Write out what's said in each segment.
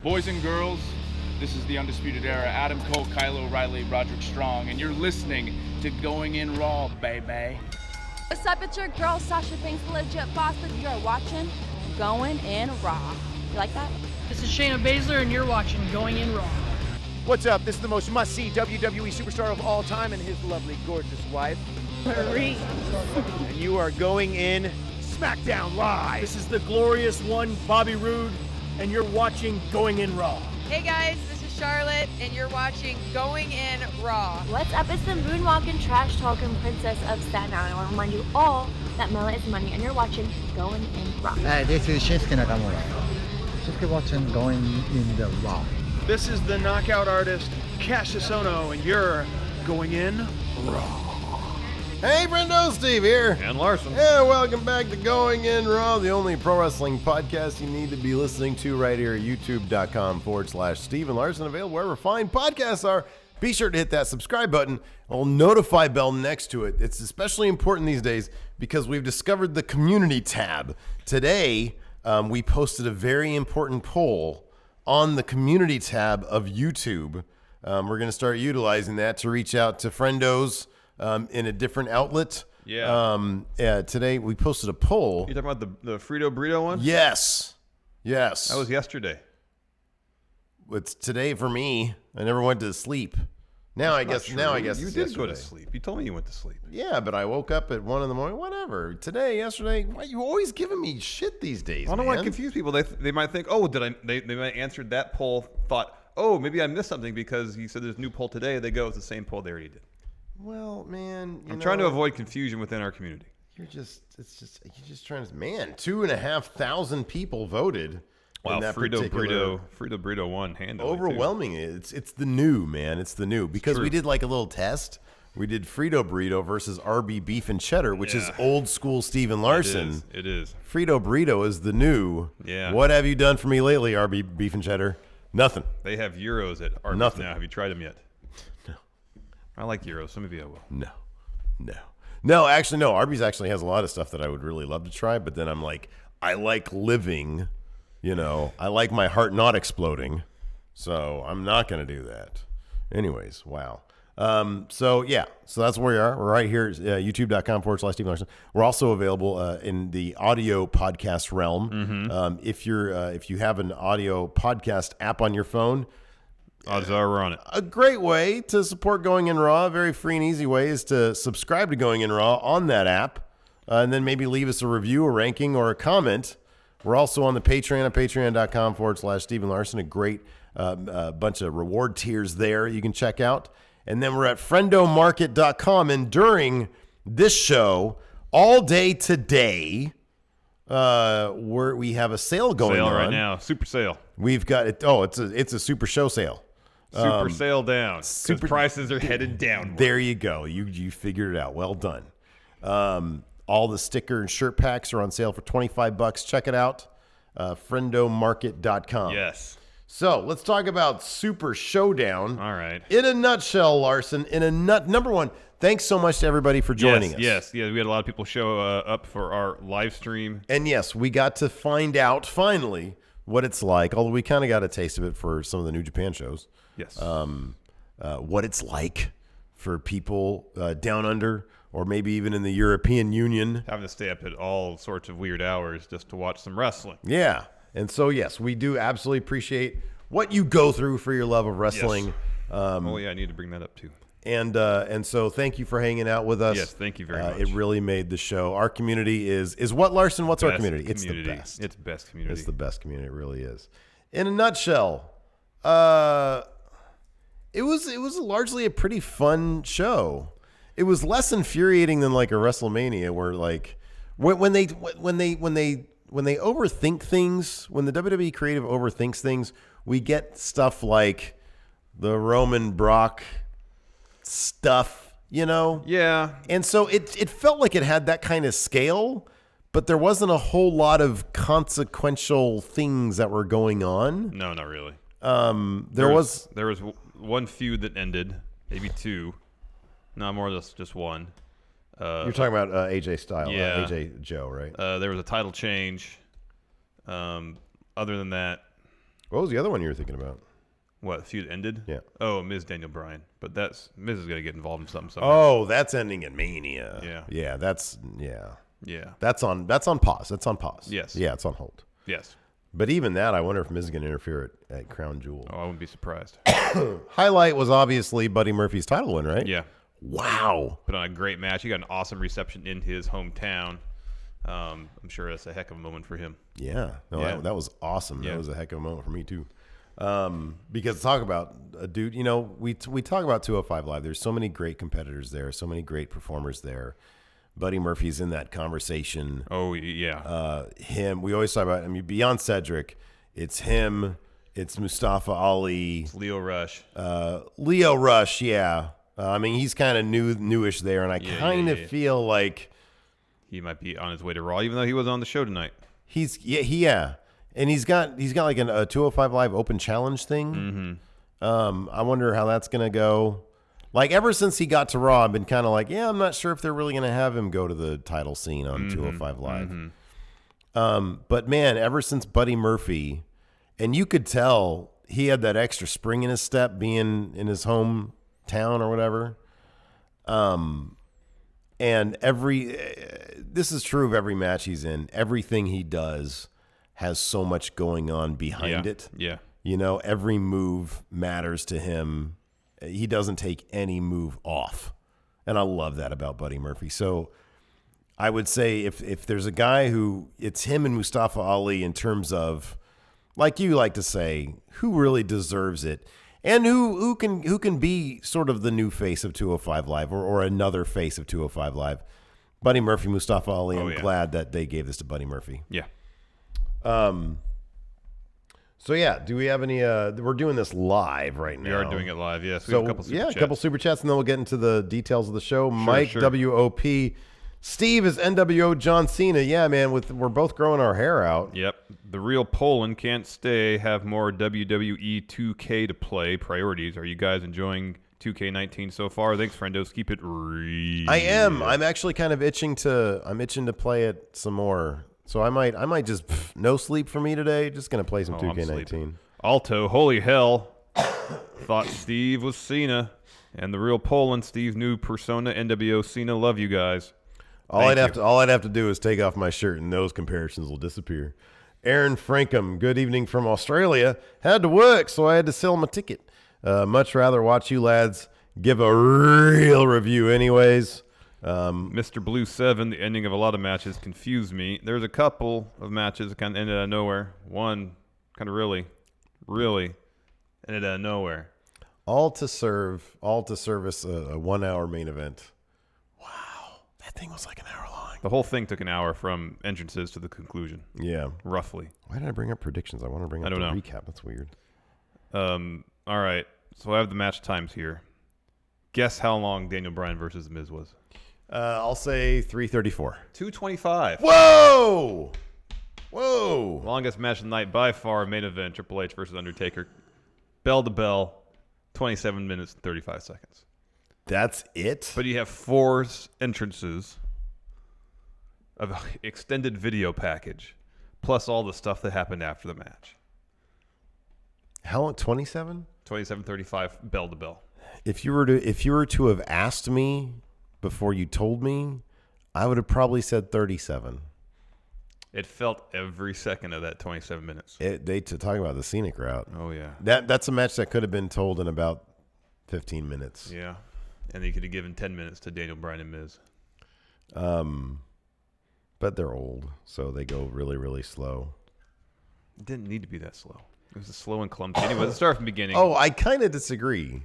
Boys and girls, this is the Undisputed Era. Adam Cole, Kyle O'Reilly, Roderick Strong, and you're listening to Going In Raw, baby. What's up, it's your girl, Sasha Banks, the legit boss, and you're watching Going In Raw. You like that? This is Shayna Baszler, and you're watching Going In Raw. What's up? This is the most must-see WWE superstar of all time and his lovely, gorgeous wife, Marie. and you are going in SmackDown Live. This is the glorious one, Bobby Roode, and you're watching Going In Raw. Hey guys, this is Charlotte, and you're watching Going In Raw. What's up? It's the moonwalking, trash talking princess of Staten Island. I want to remind you all that Mela is money, and you're watching Going In Raw. Hi, this is Shinsuke Nakamura. Just watching Going In the Raw. This is the knockout artist, Cassius Ohno, and you're Going In Raw. Hey, Brendo, Steve here. And Larson. Yeah, welcome back to Going In Raw, the only pro wrestling podcast you need to be listening to right here at youtube.com/Steve and Larson, available wherever fine podcasts are. Be sure to hit that subscribe button, a little notify bell next to it. It's especially important these days because we've discovered the community tab. Today, we posted a very important poll on the community tab of YouTube. We're going to start utilizing that to reach out to friendos in a different outlet. Yeah. Today we posted a poll. You talking about the Frito Burrito one? Yes. That was yesterday. It's today for me. I never went to sleep. Now I guess you it's did yesterday. go to sleep. You told me you went to sleep. Yeah, but I woke up at 1 a.m. Whatever. Today, yesterday. Why you always giving me shit these days? I don't man? want to confuse people. They might think, oh, they might answered that poll. Thought, oh, maybe I missed something because he said there's a new poll today. They go, it's the same poll they already did. Well, man, I'm trying to avoid confusion within our community. You're just trying to. Man, 2,500 people voted. Wow, in that Frito particular Burrito won handily. Overwhelming. It's the new, man. It's the new because we did like a little test. We did Frito Burrito versus RB Beef and Cheddar, which is old school Steven Larson. It is. Frito Burrito is the new. Yeah. What have you done for me lately, RB Beef and Cheddar? Nothing. They have Euros at Arby's Nothing. now. Have you tried them yet? No. I like Euros. Some of you I will. No. Actually, no. Arby's actually has a lot of stuff that I would really love to try, but then I'm like, I like living. You know, I like my heart not exploding, so I'm not going to do that. Anyways, wow. So that's where we are. We're right here, youtube.com/Steve Larson. We're also available in the audio podcast realm. Mm-hmm. If you have an audio podcast app on your phone, odds are we're on it. A great way to support Going In Raw, a very free and easy way, is to subscribe to Going In Raw on that app, and then maybe leave us a review, a ranking, or a comment. We're also on the Patreon at patreon.com/Stephen Larson. A great bunch of reward tiers there you can check out. And then we're at friendomarket.com. And during this show, all day today, we have a sale going on. Right now. Super sale. We've got it. Oh, it's a super show sale. Super sale down. Because prices are headed down. There you go. You figured it out. Well done. All the sticker and shirt packs are on sale for $25. Check it out. Friendomarket.com. Yes. So let's talk about Super Showdown. All right. In a nutshell, Larson. Number one, thanks so much to everybody for joining us. Yes. We had a lot of people show up for our live stream. And yes, we got to find out finally what it's like, although we kind of got a taste of it for some of the New Japan shows. Yes. What it's like for people down under, or maybe even in the European Union. Having to stay up at all sorts of weird hours just to watch some wrestling. Yeah. And so, yes, we do absolutely appreciate what you go through for your love of wrestling. Yes. I need to bring that up too. And so thank you for hanging out with us. Yes, thank you very much. It really made the show. Our community is what, Larson? What's our community? It's the best. It's the best community. It's the best community. It really is. In a nutshell, it was largely a pretty fun show. It was less infuriating than like a WrestleMania, where like when they overthink things, when the WWE creative overthinks things, we get stuff like the Roman Brock stuff, you know? Yeah. And so it felt like it had that kind of scale, but there wasn't a whole lot of consequential things that were going on. No, not really. There was one feud that ended, maybe two. No, more or less just one. You're talking about AJ Styles, yeah. AJ Joe, right? There was a title change. Other than that, What was the other one you were thinking about? What, feud ended? Yeah. Oh, Miz Daniel Bryan. But Miz is going to get involved in something somehow. Oh, that's ending in Mania. Yeah. Yeah, Yeah. That's on pause. That's on pause. Yes. Yeah, it's on hold. Yes. But even that, I wonder if Miz is going to interfere at Crown Jewel. Oh, I wouldn't be surprised. Highlight was obviously Buddy Murphy's title win, right? Yeah. Wow. Put on a great match. He got an awesome reception in his hometown. I'm sure that's a heck of a moment for him. Yeah. No, Yeah. That was awesome. Yeah. That was a heck of a moment for me, too. Because talk about a dude, we talk about 205 Live. There's so many great competitors there, so many great performers there. Buddy Murphy's in that conversation. Oh, yeah. Him. We always talk about, beyond Cedric, it's him, it's Mustafa Ali. It's Leo Rush. Leo Rush, yeah. He's kind of newish there, and I kind of feel like he might be on his way to Raw, even though he was on the show tonight. And he's got like a 205 Live Open Challenge thing. Mm-hmm. I wonder how that's gonna go. Like ever since he got to Raw, I've been kind of like, I'm not sure if they're really gonna have him go to the title scene on 205 Live. Mm-hmm. But man, ever since Buddy Murphy, and you could tell he had that extra spring in his step being in his hometown or whatever. And this is true of every match he's in. Everything he does has so much going on behind it. Yeah. Every move matters to him. He doesn't take any move off. And I love that about Buddy Murphy. So I would say if there's a guy who, it's him and Mustafa Ali in terms of, like you like to say, who really deserves it and who can be sort of the new face of 205 Live or another face of 205 Live. Buddy Murphy, Mustafa Ali. I'm glad that they gave this to Buddy Murphy. Yeah. So yeah, do we have any? We're doing this live right now. We are doing it live. Yes. We So have a couple super chats. a couple super chats, and then we'll get into the details of the show. Sure, Mike sure. WOP, Steve is NWO John Cena. Yeah, man, we're both growing our hair out. Yep. The real Poland can't stay. Have more WWE 2K to play. Priorities. Are you guys enjoying 2K19 so far? Thanks, friendos. Keep it real. I am. I'm actually kind of itching to play it some more. So I might just no sleep for me today. Just gonna play some 2K19. Alto, holy hell! Thought Steve was Cena, and the real Poland. Steve's new persona, NWO Cena. Love you guys. All I'd have to do is take off my shirt, and those comparisons will disappear. Aaron Frankham, good evening from Australia. Had to work, so I had to sell my ticket. Much rather watch you lads give a real review, anyways. Mr. Blue 7, the ending of a lot of matches confused me. There's a couple of matches that kind of ended out of nowhere. One kind of really ended out of nowhere. All to service a 1 hour main event. Wow, that thing was like an hour long. The whole thing took an hour from entrances to the conclusion. Yeah, roughly. Why did I bring up predictions? I want to bring up the recap. That's weird. All right, so I have the match times here. Guess how long Daniel Bryan versus The Miz was. I'll say 3:34. 2:25. Whoa! Longest match of the night by far, main event, Triple H versus Undertaker. Bell to bell, 27 minutes and 35 seconds. That's it? But you have 4 entrances of an extended video package, plus all the stuff that happened after the match. How long? 27? 27:35, bell to bell. If you were to have asked me before you told me, I would have probably said 37. It felt every second of that 27 minutes. Talking about the scenic route. Oh, yeah. That's a match that could have been told in about 15 minutes. Yeah. And they could have given 10 minutes to Daniel Bryan and Miz. But they're old, so they go really, really slow. It didn't need to be that slow. It was slow and clumsy. Anyway, let's start from the beginning. Oh, I kind of disagree.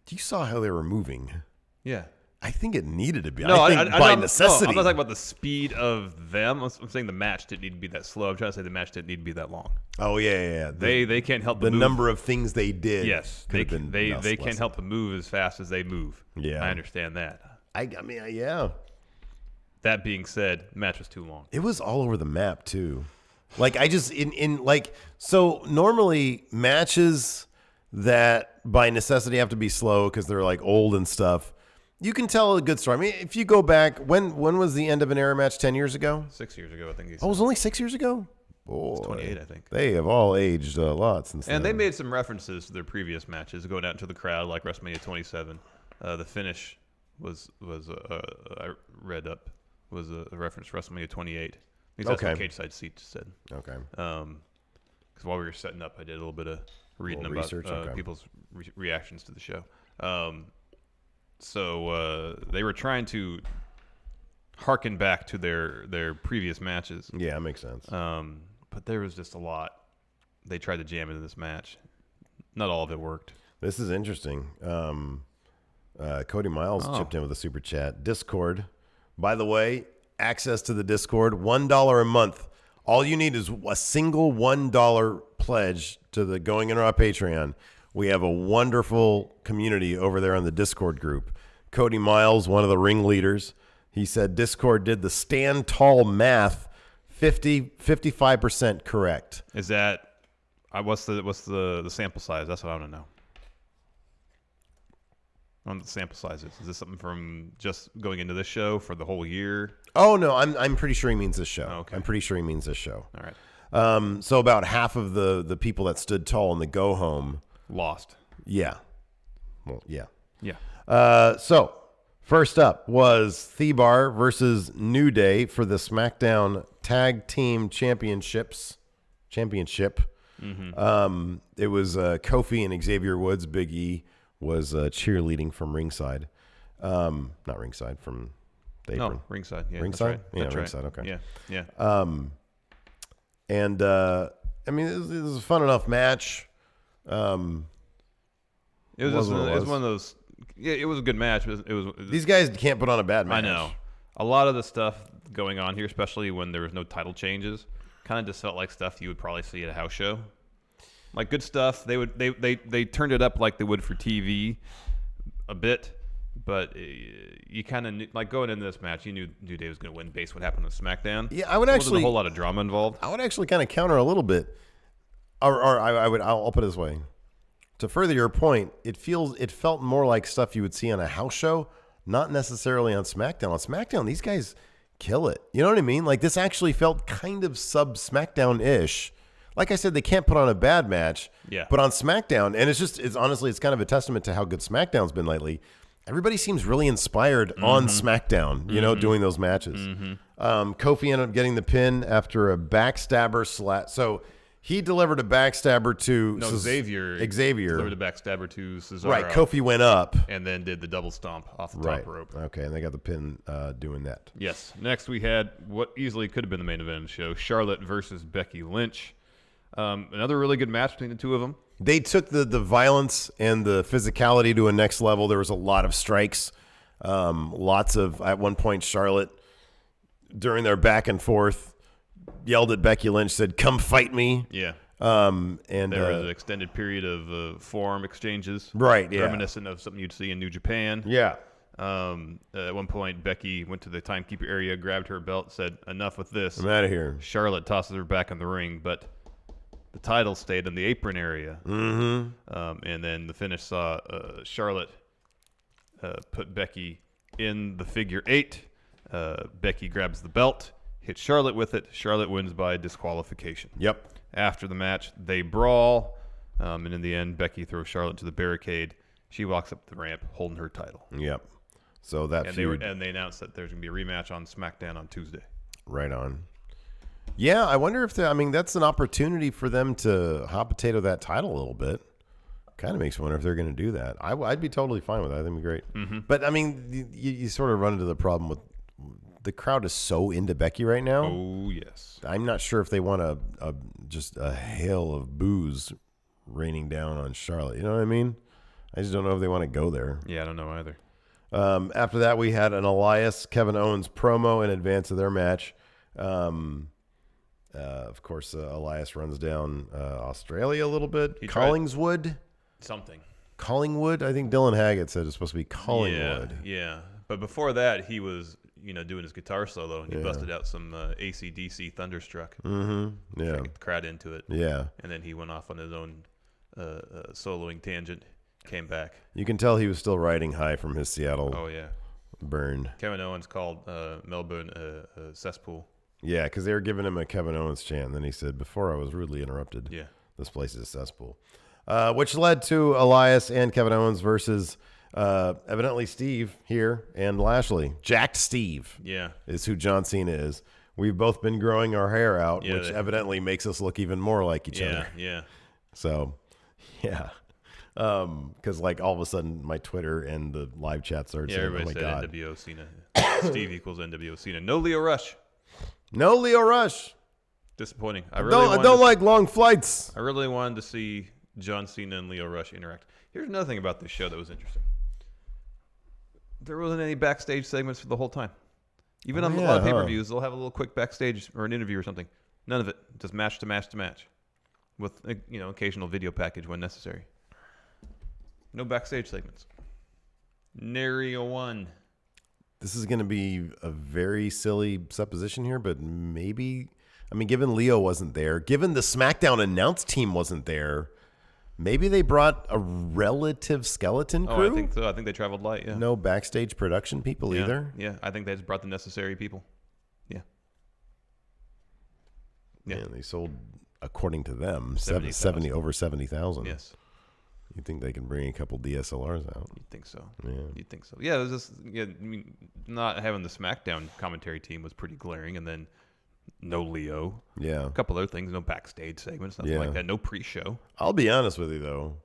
You saw how they were moving. Yeah. I think it needed to be. No, I think by necessity. No, I'm not talking about the speed of them. I'm saying the match didn't need to be that slow. I'm trying to say the match didn't need to be that long. Oh, yeah. They can't help the move. number of things they did. Yes, they can't help but move as fast as they move. Yeah, I understand that. I mean, yeah. That being said, the match was too long. It was all over the map too. Like I just so normally matches that by necessity have to be slow because they're like old and stuff. You can tell a good story. I mean, if you go back, when was the end of an era match? 10 years ago? 6 years ago, I think. Oh, it was only 6 years ago? Boy, It's 28, I think. They have all aged a lot since then. And they made some references to their previous matches, going out into the crowd like WrestleMania 27. The finish was I read up was a reference to WrestleMania 28. Because that's what Cage Side Seats said. Okay. Because while we were setting up, I did a little bit of reading about people's reactions to the show. So they were trying to harken back to their previous matches. Yeah, that makes sense. But there was just a lot they tried to jam into this match. Not all of it worked. This is interesting. Cody Miles chipped in with a super chat. Discord. By the way, access to the Discord, $1 a month. All you need is a single $1 pledge to the Going In Raw Patreon. We have a wonderful community over there on the Discord group. Cody Miles, one of the ringleaders, he said Discord did the stand tall math 55% correct. Is that what's the sample size? That's what I want to know. On the sample sizes, is this something from just going into this show for the whole year? Oh no, I'm pretty sure he means this show. Oh, okay. I'm pretty sure he means this show. All right. So about half of the people that stood tall in the go home lost. Yeah. Well, yeah. Yeah. So first up was Thebar versus New Day for the SmackDown Tag Team Championship. Mm-hmm. It was Kofi and Xavier Woods. Big E was cheerleading from ringside. Not ringside, from the apron. No, ringside. Yeah, ringside? That's right. Yeah, that's ringside. Right. Okay. Yeah. And I mean, it was a fun enough match. It was one of those. Yeah, it was a good match. It was These guys can't put on a bad match. I know. A lot of the stuff going on here, especially when there was no title changes, kind of just felt like stuff you would probably see at a house show. Like good stuff. They turned it up like they would for TV a bit, but you kind of knew, like going into this match, you knew New Day was going to win based on what happened on SmackDown. Yeah, I would there actually wasn't a whole lot of drama involved. I would actually kind of counter a little bit, I'll put it this way. To further your point, it felt more like stuff you would see on a house show, not necessarily on SmackDown. On SmackDown, these guys kill it. You know what I mean? Like this actually felt kind of sub SmackDown-ish. Like I said, they can't put on a bad match. Yeah. But on SmackDown, and it's honestly, it's kind of a testament to how good SmackDown's been lately. Everybody seems really inspired on SmackDown, you know, doing those matches. Kofi ended up getting the pin after a backstabber slap. So he delivered a backstabber to Xavier delivered a backstabber to Cesaro. Right, Kofi went up. And then did the double stomp off the top rope. Okay, and they got the pin doing that. Yes. Next we had what easily could have been the main event of the show, Charlotte versus Becky Lynch. Another really good match between the two of them. They took the violence and the physicality to a next level. There was a lot of strikes. Lots of, at one point, Charlotte, during their back and forth, yelled at Becky Lynch, said, "Come fight me." Yeah. And there was an extended period of forearm exchanges. Right, yeah. Reminiscent of something you'd see in New Japan. Yeah. At one point, Becky went to the timekeeper area, grabbed her belt, said, "Enough with this. I'm out of here." Charlotte tosses her back in the ring, but the title stayed in the apron area. And then the finish saw Charlotte put Becky in the figure 8. Becky grabs the belt, hits Charlotte with it. Charlotte wins by disqualification. Yep. After the match, they brawl. And in the end, Becky throws Charlotte to the barricade. She walks up the ramp holding her title. Yep. So that feud. And they announced that there's going to be a rematch on SmackDown on Tuesday. Right on. Yeah, I wonder if that's an opportunity for them to hot potato that title a little bit. Kind of makes me wonder if they're going to do that. I'd be totally fine with that. I think it'd be great. But I mean, you sort of run into the problem with the crowd is so into Becky right now. Oh yes. I'm not sure if they want just a hail of boos raining down on Charlotte. You know what I mean? I just don't know if they want to go there. Yeah, I don't know either. After that, we had an Elias Kevin Owens promo in advance of their match. Of course, Elias runs down Australia a little bit. Collingwood? Something. Collingwood? I think Dylan Haggett said it's supposed to be Collingwood. Yeah. But before that, he was, doing his guitar solo, and he busted out some AC/DC Thunderstruck. Mm-hmm. Yeah. To get the crowd into it. Yeah. And then he went off on his own soloing tangent, came back. You can tell he was still riding high from his Seattle burn. Kevin Owens called Melbourne a cesspool. Yeah, because they were giving him a Kevin Owens chant. And then he said, before I was rudely interrupted. Yeah. This place is a cesspool. Which led to Elias and Kevin Owens versus evidently Steve here and Lashley. Jacked Steve is who John Cena is. We've both been growing our hair out, which evidently makes us look even more like each other. Yeah. So, yeah. Because like all of a sudden my Twitter and the live chat started saying, everybody oh my said God. NWO Cena. Steve equals NWO Cena. No Leo Rush. No Leo Rush. Disappointing. I don't like long flights. I really wanted to see John Cena and Leo Rush interact. Here's another thing about this show that was interesting. There wasn't any backstage segments for the whole time. Even on a lot of pay-per-views, they'll have a little quick backstage or an interview or something. None of it. Just match to match to match. With, occasional video package when necessary. No backstage segments. Nary a one. This is going to be a very silly supposition here, but maybe, given Leo wasn't there, given the SmackDown announce team wasn't there, maybe they brought a relative skeleton crew? Oh, I think so. I think they traveled light, yeah. No backstage production people either? Yeah, I think they just brought the necessary people. Yeah. Yeah, and they sold, according to them, 70,000. over 70,000. Yes. You think they can bring a couple DSLRs out? You'd think so. Yeah. You'd think so. Yeah, it was just, not having the SmackDown commentary team was pretty glaring, and then no Leo. Yeah. A couple other things, no backstage segments, nothing like that, no pre-show. I'll be honest with you, though.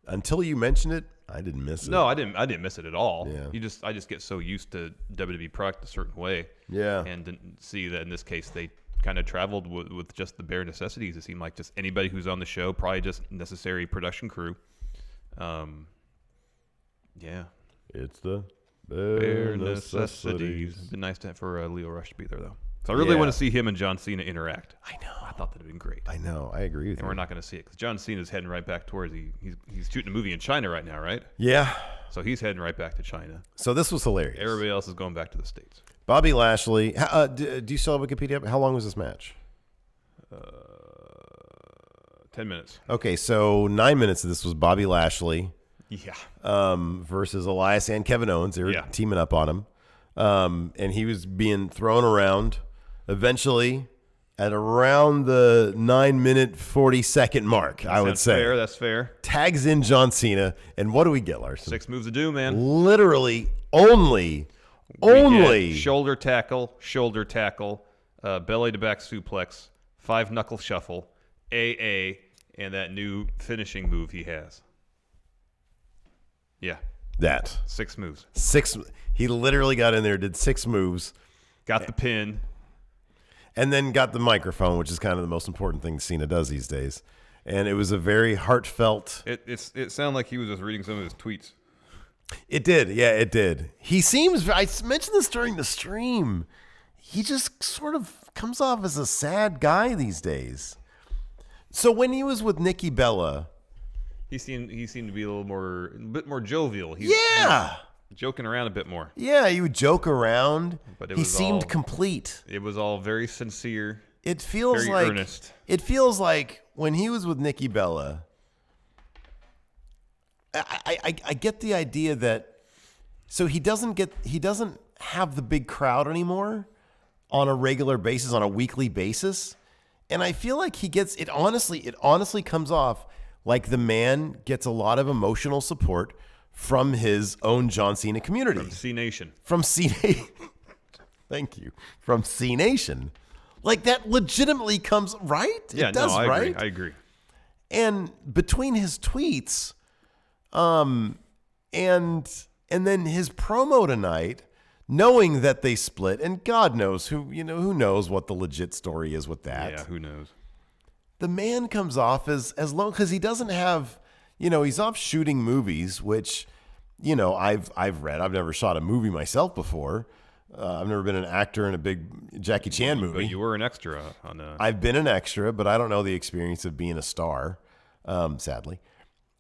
Until you mentioned it, I didn't miss it. No, I didn't miss it at all. Yeah. I just get so used to WWE product a certain way. Yeah. And didn't see that in this case they kind of traveled with just the bare necessities. It seemed like just anybody who's on the show, probably just necessary production crew. Yeah. It's the bare necessities. It'd been nice for Leo Rush to be there, though. So I really want to see him and John Cena interact. I know. I thought that'd been great. I know. I agree with you. And we're not going to see it because John Cena's heading right back towards he's shooting a movie in China right now, right? Yeah. So he's heading right back to China. So this was hilarious. Everybody else is going back to the States. Bobby Lashley. Do you still have Wikipedia? How long was this match? 10 minutes. Okay, so 9 minutes of this was Bobby Lashley. Yeah. Versus Elias and Kevin Owens. They were teaming up on him. And he was being thrown around. Eventually, at around the 9-minute 40-second mark, I would say. That's fair. Tags in John Cena. And what do we get, Larson? 6 moves to do, man. Literally only. Shoulder tackle, belly to back suplex, 5-knuckle shuffle, AA, and that new finishing move he has. Yeah. That. 6 moves. He literally got in there, did 6 moves. Got the pin. And then got the microphone, which is kind of the most important thing Cena does these days. And it was a very heartfelt. It sounded like he was just reading some of his tweets. It did. Yeah, it did. He seems, I mentioned this during the stream, he just sort of comes off as a sad guy these days. So when he was with Nikki Bella, he seemed to be a bit more jovial. He was joking around a bit more. Yeah, he would joke around. But he seemed complete. It was all very sincere. It feels very earnest. It feels like when he was with Nikki Bella, I get the idea that so he doesn't have the big crowd anymore on a regular basis, on a weekly basis. And I feel like he gets it honestly comes off like the man gets a lot of emotional support from his own John Cena community. From C Nation. Thank you. From C Nation. Like that legitimately comes right? Yeah, it does, right? I agree. And between his tweets, and then his promo tonight, knowing that they split, and God knows who knows what the legit story is with that. Yeah, who knows? The man comes off as low because he doesn't have, he's off shooting movies, which, I've read. I've never shot a movie myself before. I've never been an actor in a big Jackie Chan movie. But you were an extra on a... I've been an extra, but I don't know the experience of being a star, sadly.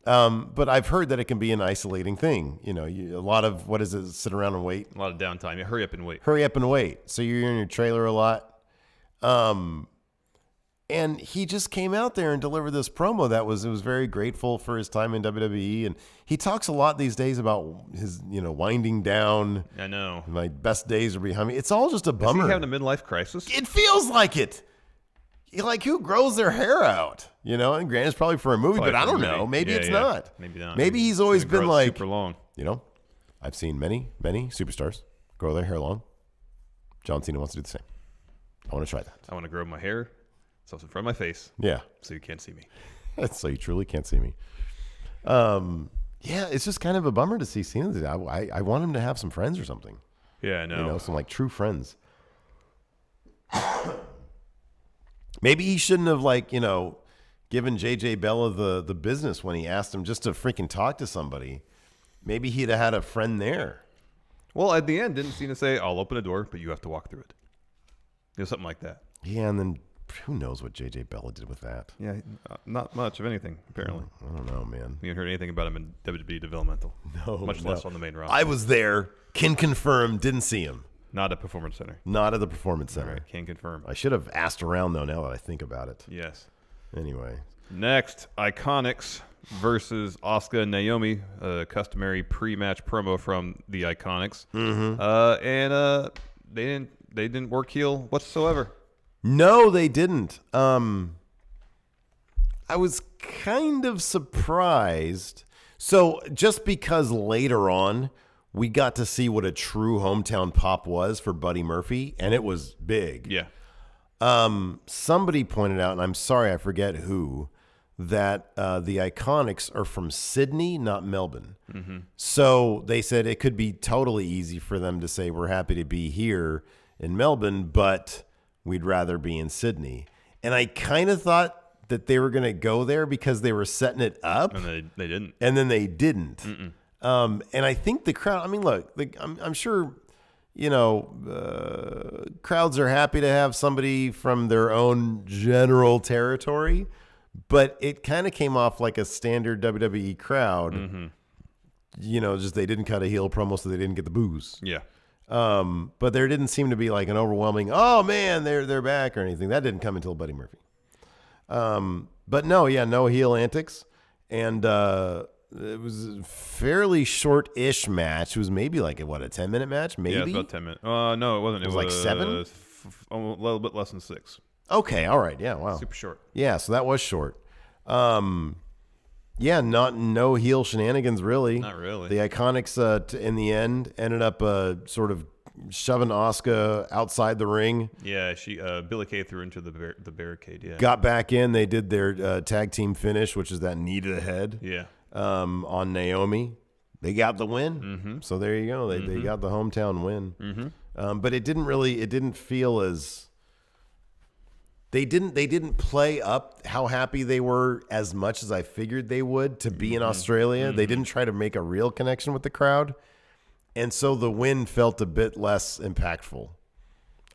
But I've heard that it can be an isolating thing. A lot of, what is it, sit around and wait? A lot of downtime. Yeah, hurry up and wait. Hurry up and wait. So you're in your trailer a lot. And he just came out there and delivered this promo it was very grateful for his time in WWE. And he talks a lot these days about his, winding down. I know. My best days are behind me. It's all just a bummer. Is he having a midlife crisis? It feels like it. Like, who grows their hair out? And granted, it's probably for a movie, but I don't know. Maybe it's not. Maybe not. Maybe he's always been like super long. I've seen many superstars grow their hair long. John Cena wants to do the same. I want to try that. I want to grow my hair so it's in front of my face. Yeah. So you can't see me. So you truly can't see me. Yeah, it's just kind of a bummer to see Cena. I want him to have some friends or something. Yeah, I know. Some like true friends. Maybe he shouldn't have given JJ Bella the business when he asked him just to freaking talk to somebody. Maybe he'd have had a friend there. Well, at the end, didn't Cena say, "I'll open a door, but you have to walk through it"? Something like that. Yeah, and then who knows what JJ Bella did with that? Yeah, not much of anything, apparently. I don't know, man. You haven't heard anything about him in WWE developmental. No. Much less on the main roster. I was there. Can confirm. Didn't see him. Not at Performance Center. Not at the Performance Center. All right, can confirm. I should have asked around, though, now that I think about it. Yes. Anyway. Next, Iconics versus Asuka and Naomi. A customary pre-match promo from the Iconics. Mm-hmm. And they didn't work heel whatsoever. No, they didn't. I was kind of surprised. So just because later on we got to see what a true hometown pop was for Buddy Murphy, and it was big. Yeah. Somebody pointed out, and I'm sorry, I forget who, that the Iconics are from Sydney, not Melbourne. Mm-hmm. So they said it could be totally easy for them to say, we're happy to be here in Melbourne, but we'd rather be in Sydney. And I kind of thought that they were going to go there because they were setting it up. And they didn't. And then they didn't. And I think the crowd, I mean, look, I'm sure, crowds are happy to have somebody from their own general territory, but it kind of came off like a standard WWE crowd. Mm-hmm. Just they didn't cut a heel promo, so they didn't get the booze. Yeah. But there didn't seem to be like an overwhelming, oh man, they're back or anything. That didn't come until Buddy Murphy. But no heel antics. And it was a fairly short-ish match. It was maybe like a 10-minute match? Maybe? Yeah, it was about 10 minutes. No, it wasn't. It was like 7? A little bit less than 6. Okay, all right. Yeah, wow. Super short. Yeah, so that was short. Yeah, no heel shenanigans, really. Not really. The Iconics, in the end, ended up sort of shoving Asuka outside the ring. Yeah, Billie Kay threw into the barricade. Yeah, got back in. They did their tag team finish, which is that knee to the head. Yeah. On Naomi, they got the win. Mm-hmm. So there you go. They got the hometown win. Mm-hmm. But it didn't feel as. They didn't play up how happy they were as much as I figured they would to be in Australia. They didn't try to make a real connection with the crowd. And so the win felt a bit less impactful.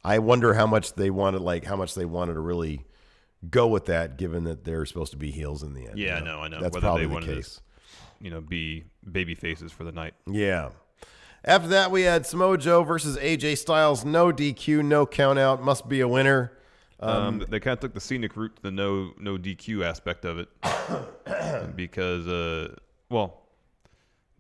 I wonder how much they wanted to really go with that, given that they're supposed to be heels in the end. Yeah, I know. That's whether probably they the case. To, be baby faces for the night. Yeah. After that, we had Samoa Joe versus AJ Styles. No DQ, no count out. Must be a winner. They kind of took the scenic route to the no DQ aspect of it because,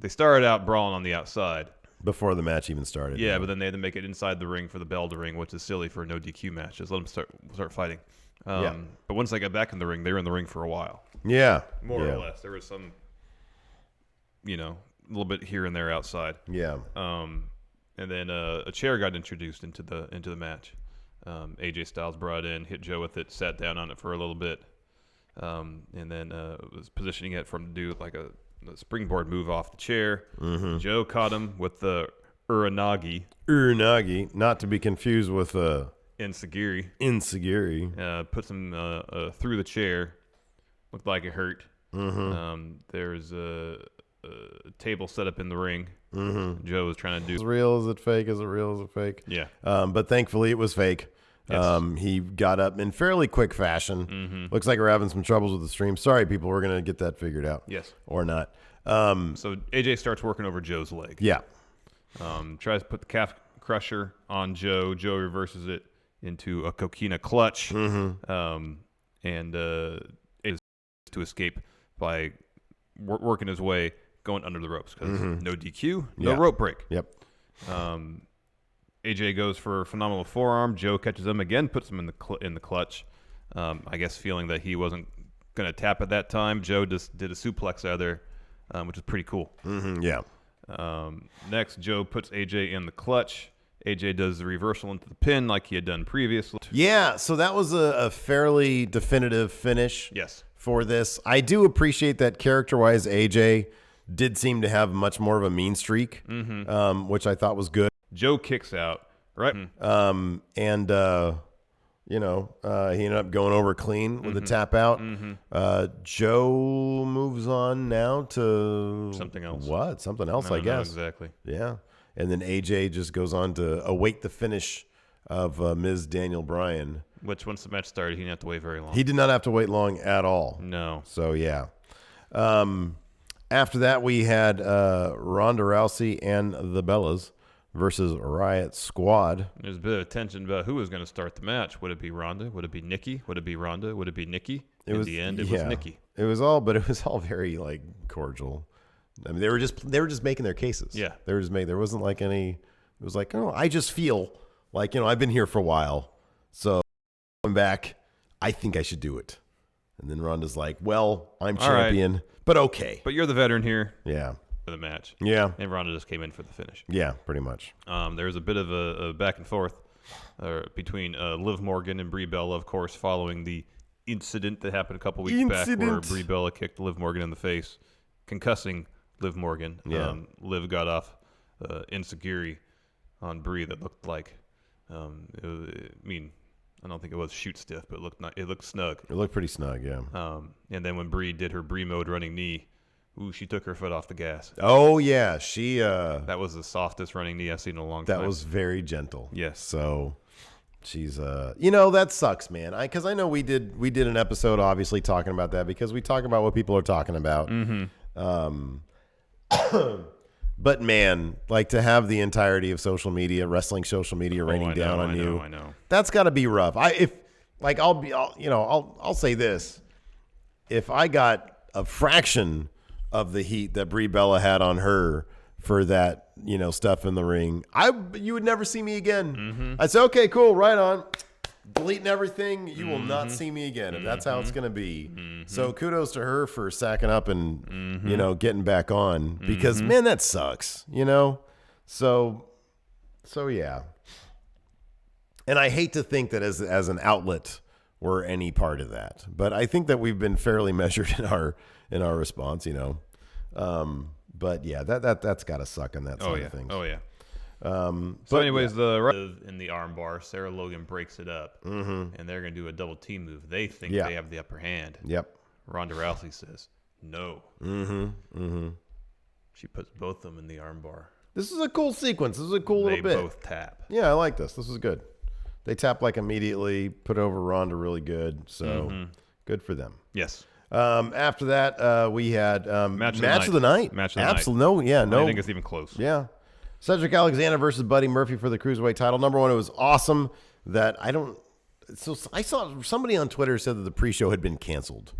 they started out brawling on the outside. Before the match even started. Yeah, but then they had to make it inside the ring for the bell to ring, which is silly for a no DQ match. Just let them start fighting. But once they got back in the ring, they were in the ring for a while. Yeah. More or less. There was some, a little bit here and there outside. Yeah. And then a chair got introduced into the match. AJ Styles brought in, hit Joe with it, sat down on it for a little bit, and then was positioning it to do like a springboard move off the chair. Mm-hmm. Joe caught him with the Uranagi. Uranagi, not to be confused with Enziguri. Puts him through the chair. Looked like it hurt. Mm-hmm. There's a table set up in the ring. Mm-hmm. Joe was trying to do. Is it real? Is it fake? Is it real? Is it fake? Yeah. But thankfully it was fake. Yes. He got up in fairly quick fashion. Mm-hmm. Looks like we're having some troubles with the stream. Sorry, people. We're going to get that figured out. Yes. Or not. So AJ starts working over Joe's leg. Yeah. Tries to put the calf crusher on Joe. Joe reverses it into a coquina clutch. Mm-hmm. and is to escape by working his way going under the ropes because no DQ, no rope break. Yep. AJ goes for a phenomenal forearm. Joe catches him again, puts him in the clutch. I guess feeling that he wasn't going to tap at that time, Joe just did a suplex out of there, which is pretty cool. Yeah. Next, Joe puts AJ in the clutch. AJ does the reversal into the pin like he had done previously. Yeah, so that was a fairly definitive finish. Yes. For this, I do appreciate that character-wise, AJ did seem to have much more of a mean streak, which I thought was good. Joe kicks out, right? He ended up going over clean with a tap out. Joe moves on now to something else. What? Something else, I guess. Exactly. Yeah. And then AJ just goes on to await the finish of Ms. Daniel Bryan. Which, once the match started, he didn't have to wait very long. He did not have to wait long at all. No. So, yeah. After that, we had Ronda Rousey and the Bellas versus Riot Squad. There's a bit of tension about who was going to start the match. Would it be Ronda? Would it be Nikki? Would it be Ronda? Would it be Nikki? In the end, it was Nikki. It was all very like cordial. I mean, they were just making their cases. Yeah. They were just making. There wasn't like any. It was like, oh, I just feel like, I've been here for a while, so I'm back. I think I should do it. And then Ronda's like, well, I'm champion, but okay. But you're the veteran here. Yeah. For the match. Yeah. And Ronda just came in for the finish. Yeah, pretty much. There was a bit of a back and forth between Liv Morgan and Brie Bella, of course, following the incident that happened a couple weeks back where Brie Bella kicked Liv Morgan in the face, concussing Liv Morgan. Yeah. Liv got off insecurity on Brie that looked like, I don't think it was shoot stiff, but it looked snug. It looked pretty snug, yeah. And then when Brie did her Brie mode running knee, she took her foot off the gas. Oh yeah, she. That was the softest running knee I've seen in a long time. That was very gentle. Yes. So she's that sucks, man. Because I know we did an episode obviously talking about that because we talk about what people are talking about. But man, like to have the entirety of wrestling social media raining down on you. I know. That's got to be rough. I'll say this. If I got a fraction of the heat that Brie Bella had on her for that, stuff in the ring, you would never see me again. I'd say, okay, cool, right on. Deleting everything. You will not see me again if that's how it's going to be. So kudos to her for sacking up and, getting back on because, man, that sucks, So yeah. And I hate to think that as an outlet, we're any part of that. But I think that we've been fairly measured in our response, But yeah, that's got to suck on that side of things. Oh, yeah. But anyways, in the armbar, Sarah Logan breaks it up, and they're going to do a double team move. They think they have the upper hand. Yep. Ronda Rousey says no. She puts both of them in the armbar. This is a cool sequence. This is a cool little bit. They both tap. Yeah, I like this. This is good. They tap like immediately, put over Ronda really good. So good for them. Yes. After that, we had match of the night. Match of the night. Absolutely. No. I don't think it's even close. Yeah. Cedric Alexander versus Buddy Murphy for the Cruiserweight title. Number one, it was awesome that I saw somebody on Twitter said that the pre-show had been canceled.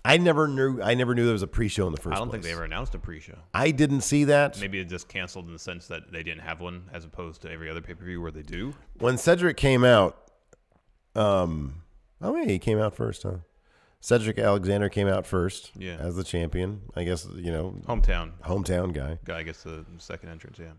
I never knew there was a pre-show in the first place. I don't think they ever announced a pre-show. I didn't see that. Maybe it just canceled in the sense that they didn't have one as opposed to every other pay-per-view where they do. When Cedric came out, he came out first, huh? Cedric Alexander came out first as the champion. I guess, hometown guy. I guess the second entrance, yeah.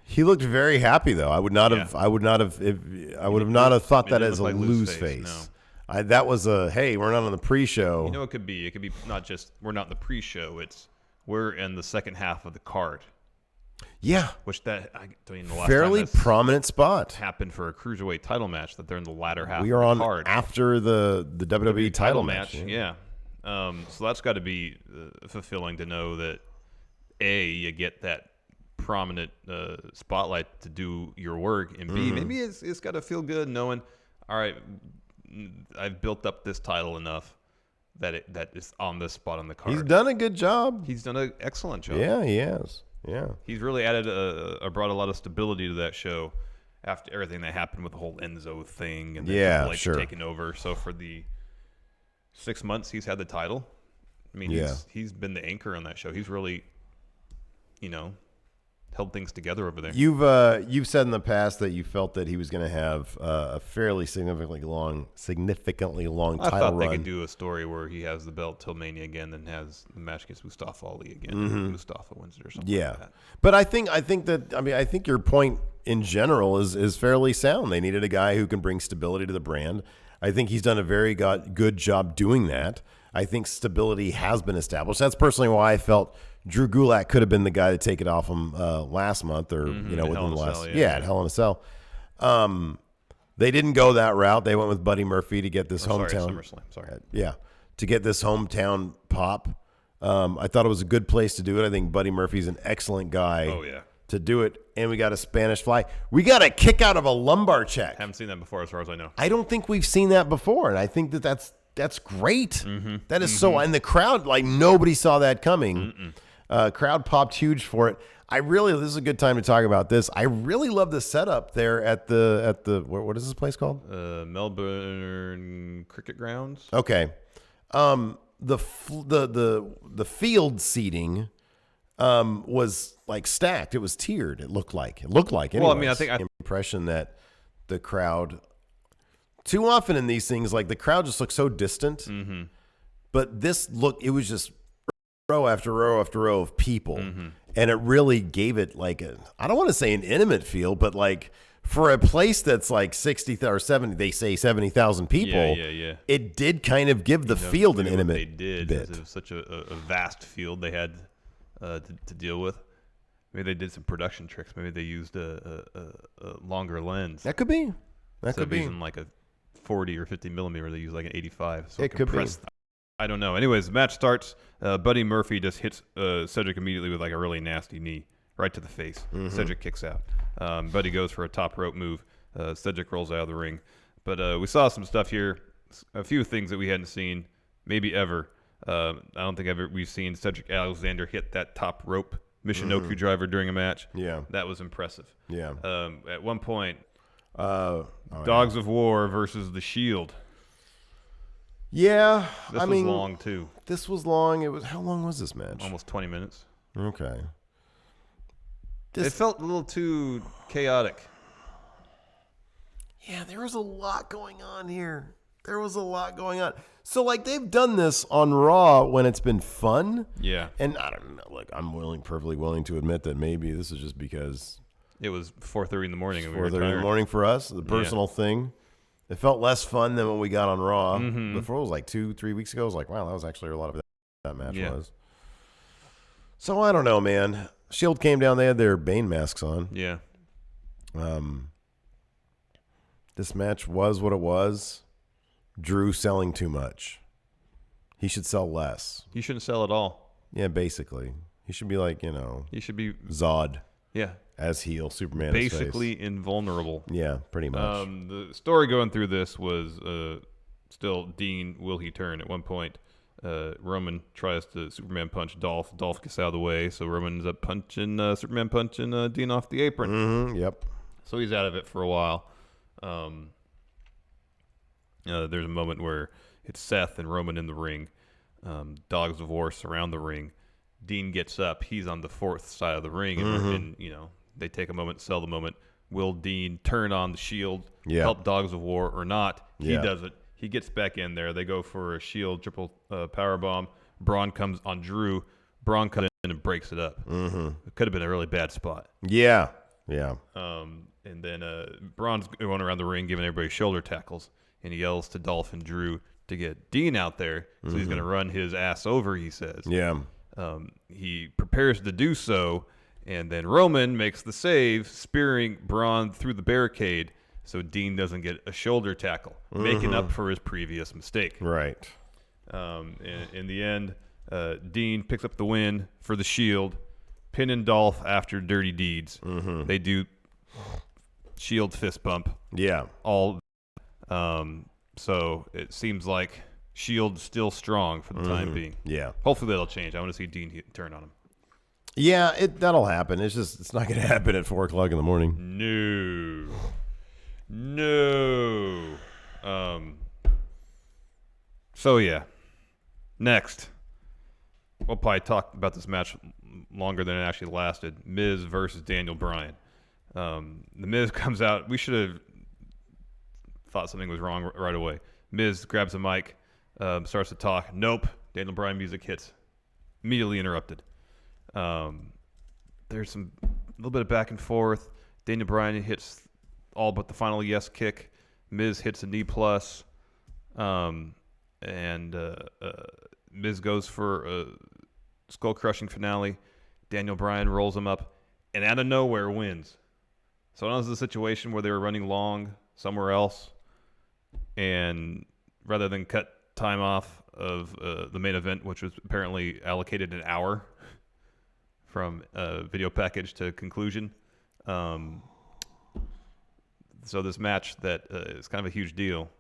He looked very happy though. I would not have thought that as a lose face. No. That was hey, we're not on the pre-show. It could be. It could be not just we're not in the pre-show. It's we're in the second half of the card. Yeah, which the last fairly prominent spot happened for a cruiserweight title match that they're in the latter half. We are of the card. After the WWE title match. Yeah. So that's got to be fulfilling to know that you get that prominent spotlight to do your work, and B, maybe it's got to feel good knowing, all right, I've built up this title enough that is on this spot on the card. He's done a good job. He's done an excellent job. Yeah, he has. Yeah, he's really brought a lot of stability to that show, after everything that happened with the whole Enzo thing and then Yeah, Triple H sure. taking over. So for the 6 months he's had the title, I mean, he's been the anchor on that show. He's really, held things together over there. You've said in the past that you felt that he was going to have a fairly significantly long title I thought run. they could do a story where he has the belt till Mania again, then has the match against Mustafa Ali again, and Mustafa wins it or something. Yeah, like that. but I think your point in general is fairly sound. They needed a guy who can bring stability to the brand. I think he's done a very good job doing that. I think stability has been established. That's personally why I felt Drew Gulak could have been the guy to take it off him last month, or within the last at Hell in a Cell. They didn't go that route. They went with Buddy Murphy to get this hometown. SummerSlam. Sorry. To get this hometown pop. I thought it was a good place to do it. I think Buddy Murphy's an excellent guy. Oh yeah. To do it, and we got a Spanish Fly. We got a kick out of a lumbar check. Haven't seen that before, as far as I know. I don't think we've seen that before, and I think that's great. That is so, and the crowd, like, nobody saw that coming. Crowd popped huge for it. This is a good time to talk about this. I really love the setup there at the what is this place called? Melbourne Cricket Grounds. Okay, the field seating was like stacked. It was tiered. It looked like. Anyways. Well, I mean, I think impression that the crowd. Too often in these things, like, the crowd just looks so distant. But it was just row after row after row of people. And it really gave it like I don't want to say an intimate feel, but like for a place that's like 60 or 70, they say 70,000 people. Yeah. It did kind of give the field an intimate They did. bit. It was such a vast field they had to deal with. Maybe they did some production tricks. Maybe they used a longer lens. That could be. Instead of using like a 40 or 50 millimeter, they use like an 85. So it could be. I don't know. Anyways, the match starts. Buddy Murphy just hits Cedric immediately with like a really nasty knee right to the face. Cedric kicks out. Buddy goes for a top rope move. Cedric rolls out of the ring. But we saw some stuff here, a few things that we hadn't seen, maybe ever. I don't think we've seen Cedric Alexander hit that top rope Michinoku driver during a match. Yeah. That was impressive. Yeah. At one point, Dogs of War versus The Shield. Yeah. This was long, too. This was long. How long was this match? Almost 20 minutes. Okay. It felt a little too chaotic. Yeah, there was a lot going on here. So, like, they've done this on Raw when it's been fun. Yeah. And I don't know. Like, I'm perfectly willing to admit that maybe this is just because it was 4:30 in the morning. 4:30 in the morning for us. The personal thing. It felt less fun than what we got on Raw. Before, it was like 2-3 weeks ago. I was like, wow, that was actually a lot of that match was. So I don't know, man. Shield came down. They had their Bane masks on. Yeah. This match was what it was. Drew selling too much. He should sell less. He shouldn't sell at all. Yeah, basically. He should be like, He should be Zod. Yeah. As heel, Superman. Basically invulnerable. Yeah, pretty much. The story going through this was still Dean, will he turn? At one point, Roman tries to Superman punch Dolph. Dolph gets out of the way, so Roman ends up Superman punching Dean off the apron. Yep. So he's out of it for a while. There's a moment where it's Seth and Roman in the ring. Dogs of War surround the ring. Dean gets up. He's on the fourth side of the ring, and they take a moment, sell the moment. Will Dean turn on the Shield, help Dogs of War or not? He does it. He gets back in there. They go for a Shield triple powerbomb. Braun comes on Drew. Braun comes in and breaks it up. It could have been a really bad spot. Yeah. And then Braun's going around the ring giving everybody shoulder tackles, and he yells to Dolph and Drew to get Dean out there. So he's going to run his ass over, he says. Yeah. He prepares to do so, and then Roman makes the save, spearing Braun through the barricade so Dean doesn't get a shoulder tackle, making up for his previous mistake. Right. In the end, Dean picks up the win for the Shield, pinning Dolph after dirty deeds. They do Shield fist bump. Yeah. So it seems like Shield's still strong for the time being. Yeah. Hopefully that'll change. I want to see Dean turn on him. Yeah, that'll happen. It's not going to happen at 4 o'clock in the morning. No. So yeah. Next, we'll probably talk about this match longer than it actually lasted. Miz versus Daniel Bryan. The Miz comes out. We should have thought something was wrong right away. Miz grabs a mic, starts to talk. Nope. Daniel Bryan music hits. Immediately interrupted. There's a little bit of back and forth. Daniel Bryan hits all but the final yes kick. Miz hits a knee plus. And Miz goes for a skull-crushing finale. Daniel Bryan rolls him up, and out of nowhere wins. So it was a situation where they were running long somewhere else, and rather than cut time off of the main event, which was apparently allocated an hour from video package to conclusion, so this match that is kind of a huge deal.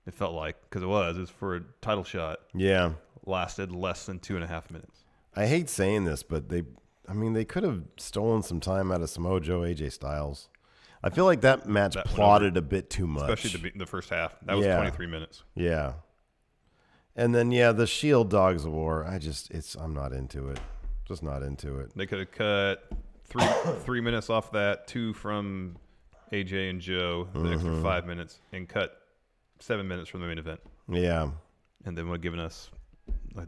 It felt like, because it was for a title shot. Yeah. Lasted less than 2.5 minutes. I hate saying this, but they could have stolen some time out of Samoa Joe, AJ Styles. I feel like that match plotted a bit too much. Especially the first half. That was 23 minutes. Yeah. And then, the Shield Dogs of War, I'm not into it. Just not into it. They could have cut 3 minutes off that, 2 from AJ and Joe, the extra 5 minutes, and cut 7 minutes from the main event. Yeah. And then would have given us a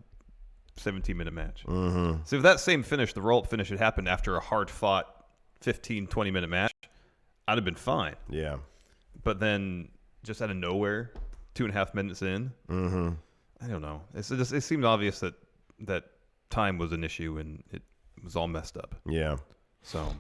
17-minute match. Mm-hmm. So if that same finish, the roll-up finish, had happened after a hard-fought 15, 20-minute match, I'd have been fine. Yeah. But then, just out of nowhere, 2.5 minutes in, I don't know. It seemed obvious that time was an issue and it was all messed up. Yeah. So